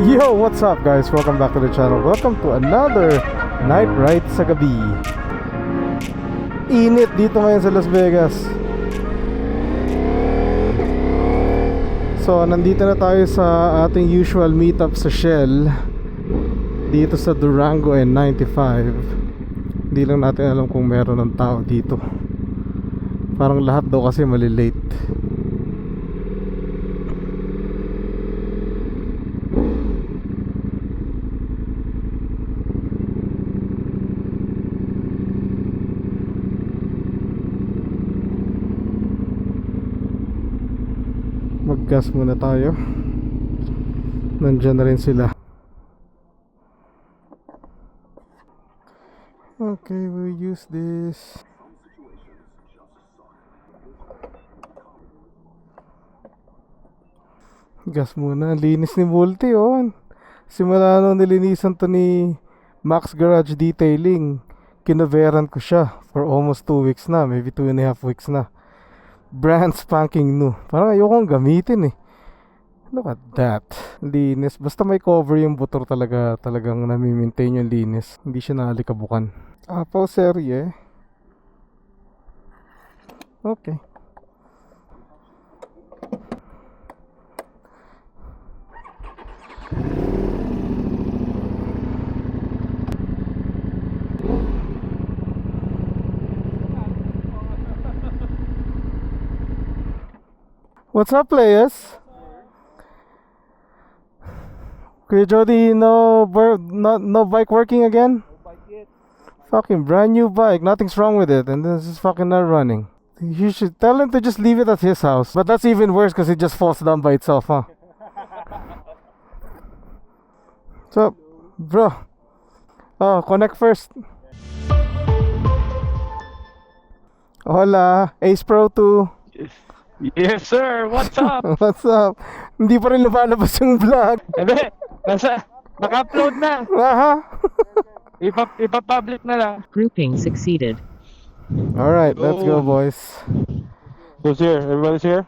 Yo, what's up guys? Welcome back to the channel. Welcome to another night ride sa gabi. Init dito ngayon sa Las Vegas. So, nandito na tayo sa ating usual meetup sa Shell dito sa Durango and 95. Hindi lang natin alam kung meron ng tao dito. Parang lahat daw kasi malilate. Mag-gas muna tayo. Nandiyan na rin sila. Okay, we'll use this. Gas muna. Linis ni Multi, oh. Simula nung nilinisan to ni Max Garage Detailing, kinaveran ko siya for almost 2 weeks na. Maybe 2.5 weeks na. Brand spanking new. Parang ayokong gamitin eh. Look at that. Linis. Basta may cover yung motor talaga. Talagang nami-maintain yung linis. Hindi siya naalikabukan. Apo serye. Okay. What's up, players? Okay, Jody, no bike working again? No bike yet. Fucking brand new bike, nothing's wrong with it, and this is fucking not running. You should tell him to just leave it at his house. But that's even worse because it just falls down by itself, huh? What's up, bro? Oh, connect first. Hola, Ace Pro 2. Yes sir, what's up? What's up? Hindi pa rin lumalabas yung vlog. Ebe, naka-upload na. Aha. Ipa-public na lang. Grouping succeeded. Alright, let's go boys. Who's here? Everybody's here?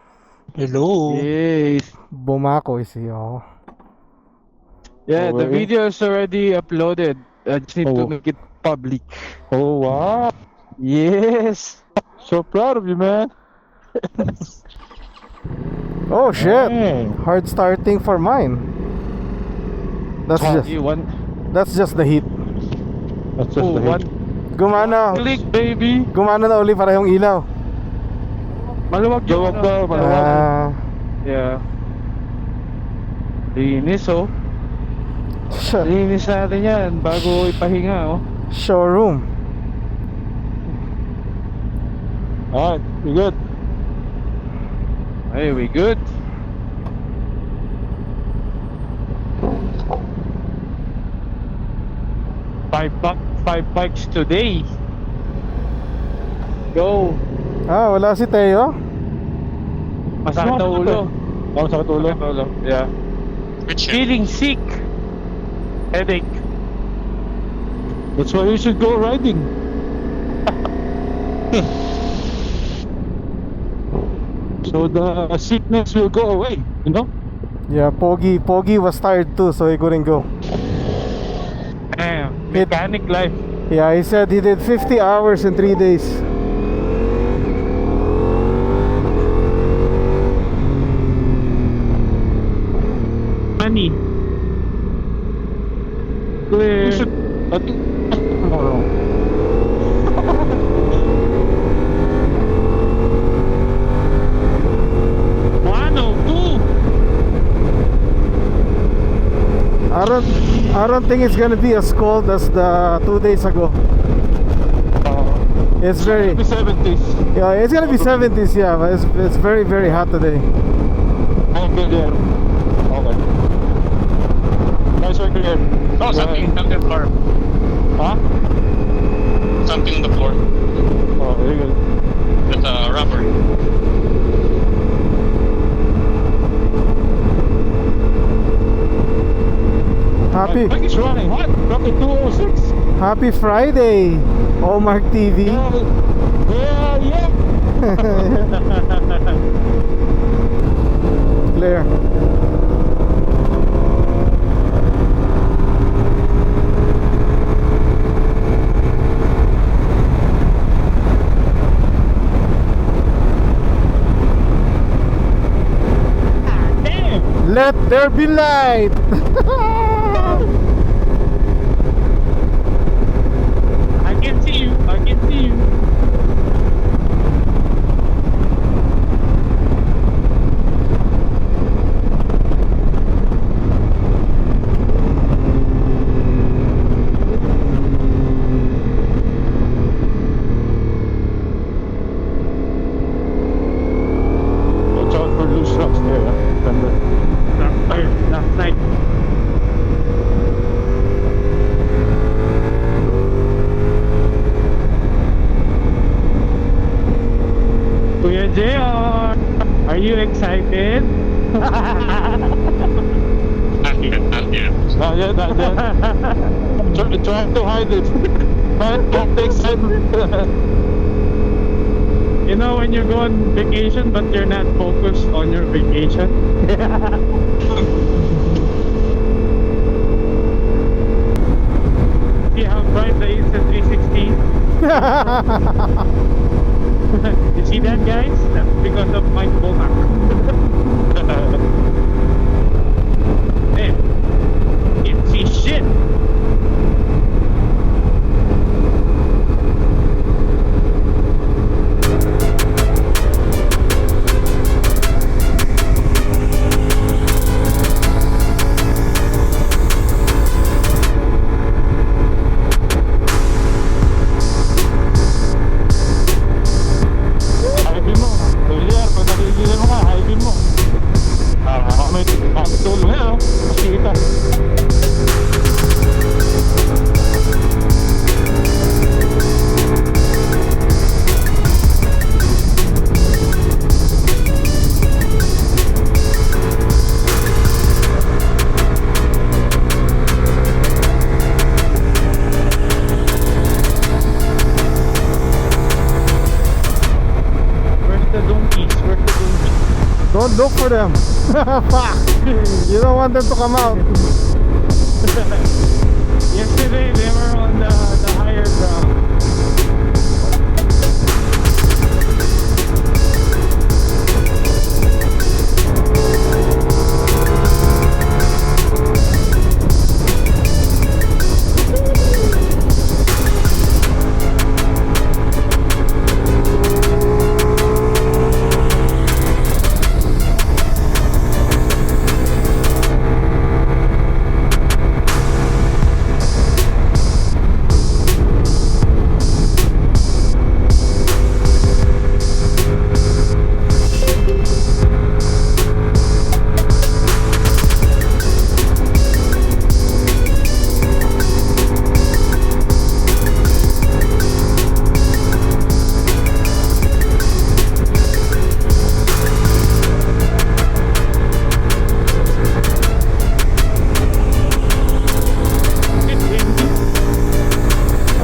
Hello. Yes. Bumako is here. Yeah, the video is already uploaded. I just need to make it public. Oh wow! Yes. So proud of you, man. Oh shit! Hey. Hard starting for mine. That's just the heat. That's just the one hit. Gumana. click, baby. Gumana na uli parehong ilaw. Maluwag yung Maluwag. Yeah. Linis oh. Shit. Linis natin yan bago ipahinga oh. Showroom. Alright, you good? Hey, we good? Five bikes today. Go. Ah, wala si Teo. Masakit ang ulo. Oh, sakit ulo. Masakit ang ulo. Yeah. Feeling sick. Headache. That's why you should go riding. So the sickness will go away, you know? Yeah, Pogi was tired too, so he couldn't go. Damn. Mechanic life. Yeah, he said he did 50 hours in 3 days. Money. You should... tomorrow. I don't think it's gonna be as cold as the 2 days ago. It's very... 70s. Yeah, it's gonna be 70s, yeah, but it's very, very hot today. Oh, good, yeah. Okay. Nice work here. Oh, something on the floor. Huh? Something on the floor. Oh, very good. With rubber. Happy Bike is running hot. Roughly 206. Happy Friday, Omar TV. Yeah. Clear. Let there be light! I can see you. I can see you. Watch out for loose rocks there. Last night. Kuya JR, are you excited? Not yet, not yet. Not yet, not yet. Trying to hide it. Trying to take excitement. You know when you go on vacation but you're not focused on your vacation? See how bright the Insta 360? You see that, guys? That's because of Mike Bomack. Man, can't see shit. Hype mo. Earlier, pag nagigilan mo ka, hype mo. May tulong yan, oh. Mas kita. Where's the donkeys? Where's the donkeys? Don't look for them. Fuck! You don't want them to come out. Yesterday, they were on the higher ground.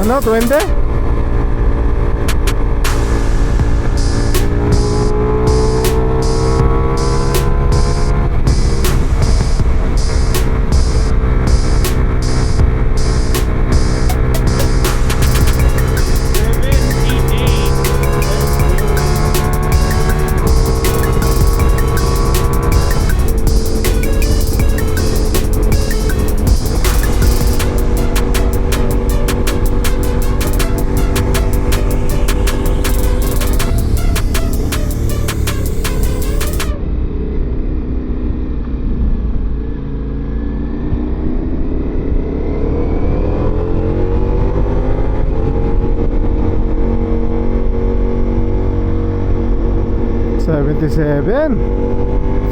Ano, 20? $77.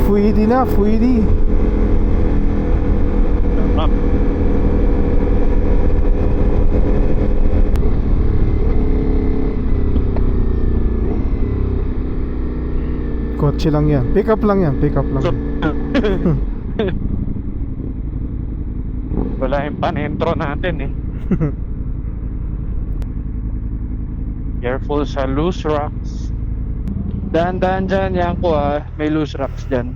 Pwede na, pwede. Up. Kotse lang yan. Pick up lang yan, pick up lang. Wala yung pan-intro natin eh. Careful sa loose rocks. Dahan-dahan dyan, yan ko may loose rocks dyan.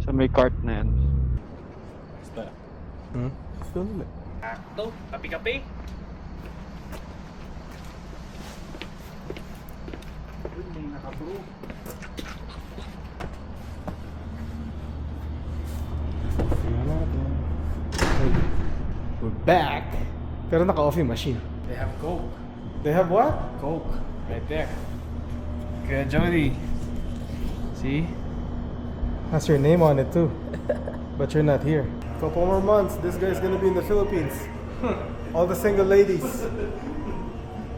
Sa may cart na yan. Sakto, kape-kape. Uy, may nakabro. back. Pero naka-off yung machine. They have Coke. They have what? Coke. Right there. Good, Jody. See? Has your name on it too. But you're not here. Couple more months, this guy's gonna be in the Philippines. All the single ladies.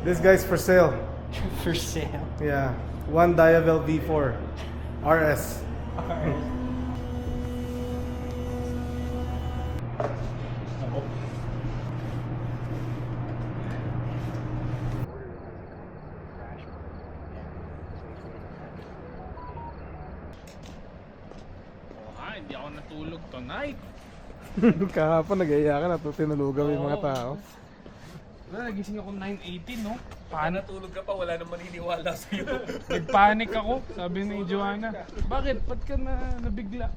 This guy's for sale. For sale. Yeah. One Diavel V4 RS. Hindi ako natulog tonight. Kahapon nag-iaya ka na to, tinulugaw yung mga tao. Wala, nagising ako 9:18, no? Natulog ka pa, wala nang maniniwala sa'yo. Nagpanic ako, sabi ni Joanna. Bakit? Ba't ka nabigla?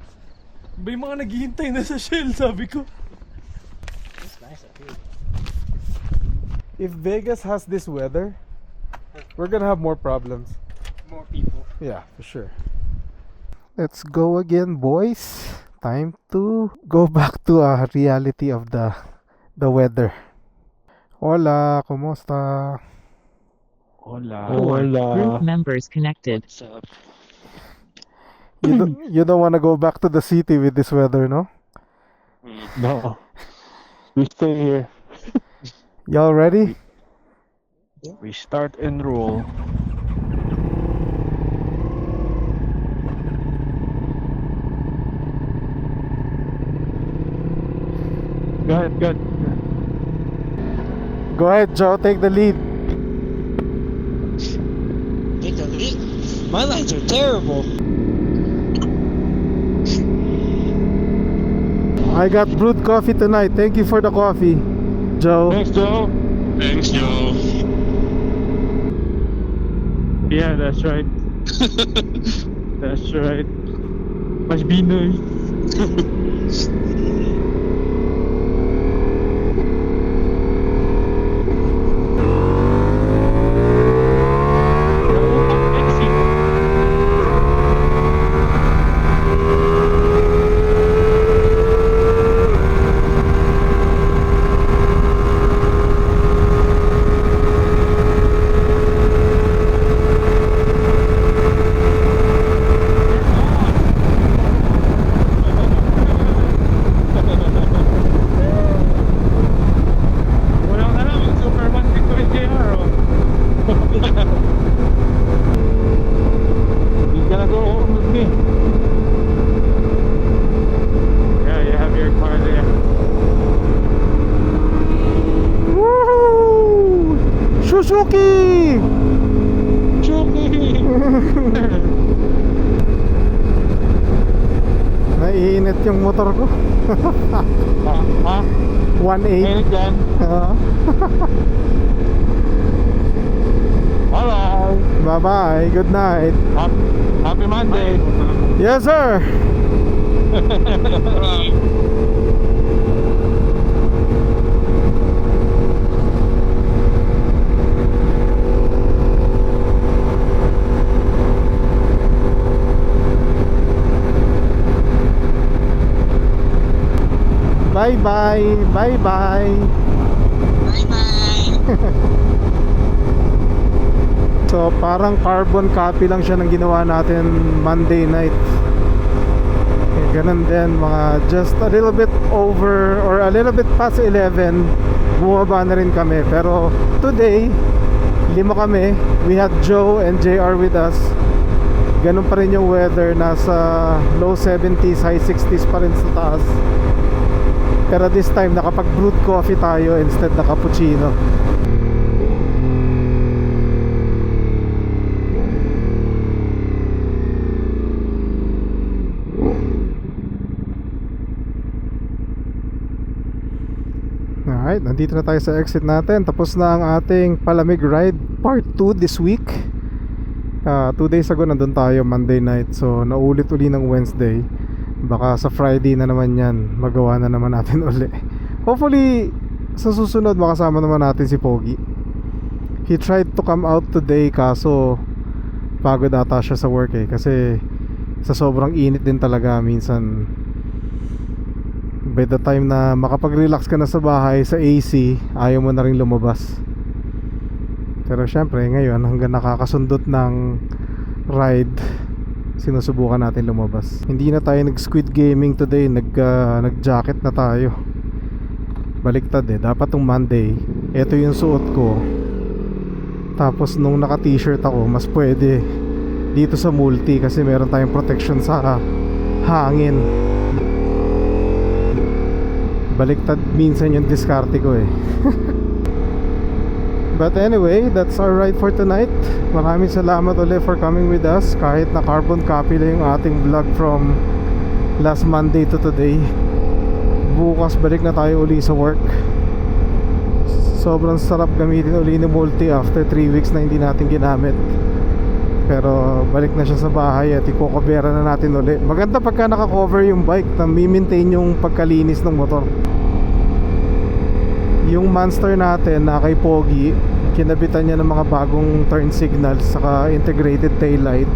Ba yung mga naghihintay na sa Shell, sabi ko. It's nice up here. If Vegas has this weather, we're gonna have more problems. More people. Yeah, for sure. Let's go again, boys. Time to go back to reality of the weather. Hola, ¿cómo está? Group members connected. What's up? You don't want to go back to the city with this weather, no? No. We stay here. Y'all ready? We start and roll. Go ahead, go ahead. Go ahead, Joe. Take the lead. Take the lead? My lines are terrible. I got brewed coffee tonight. Thank you for the coffee, Joe. Thanks, Joe. Thanks, Joe. Yeah, that's right. That's right. Must be nice. Walang alam, yung Superman 620R, oh. He's gonna go home with me. Yeah, you have your car there. Woohoo! Suzuki! Chucky! Naiinit yung motor ko. Ha? 1.8. Mainit yan. Hello. Bye-bye. Good night. Happy Monday. Yes, sir. Bye-bye. Bye-bye. Bye-bye. So parang carbon copy lang siya ng ginawa natin Monday night. Ganun din, mga just a little bit over or a little bit past 11 bumaba na rin kami. Pero today 5 kami. We had Joe and JR with us. Ganun pa rin yung weather, nasa low 70s, high 60s pa rin sa taas. Pero this time nakapag brewed coffee tayo instead na cappuccino. Alright, nandito na tayo sa exit natin. Tapos na ang ating Palamig Ride Part 2 this week. 2 days ago nandun tayo Monday night. So naulit uli ng Wednesday. Baka sa Friday na naman yan, magawa na naman natin uli. Hopefully sa susunod makasama naman natin si Pogi. He tried to come out today, kaso pagod ata siya sa work eh. Kasi sa sobrang init din talaga minsan By the time na makapag-relax ka na sa bahay, sa AC, ayaw mo na rin lumabas. Pero syempre ngayon, hanggang nakakasundot ng ride, sinusubukan natin lumabas. Hindi na tayo nag-squid gaming today, nag-jacket na tayo. Baliktad dapat tong Monday, ito yung suot ko. Tapos nung naka-t-shirt ako, mas pwede dito sa multi kasi meron tayong protection sa hangin. Baliktad minsan yung diskarte ko But anyway, that's our ride for tonight. Maraming salamat ulit for coming with us. Kahit na carbon copy lang yung ating vlog from last Monday to today. Bukas balik na tayo uli sa work. Sobrang sarap gamitin uli ni Multi after 3 weeks na hindi natin ginamit. Pero balik na siya sa bahay at ikokobera na natin uli. Maganda pagka naka-cover yung bike na mi-maintain yung pagkalinis ng motor. Yung Monster natin na kay Pogi, kinabitan niya ng mga bagong turn signals saka integrated taillight.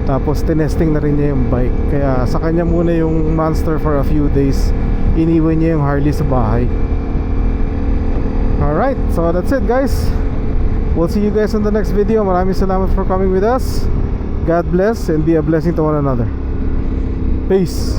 Tapos tinesting na rin niya yung bike. Kaya sa kanya muna yung Monster for a few days. Iniwan niya yung Harley sa bahay. Alright, so that's it guys. We'll see you guys on the next video. Maraming salamat for coming with us. God bless and be a blessing to one another. Peace.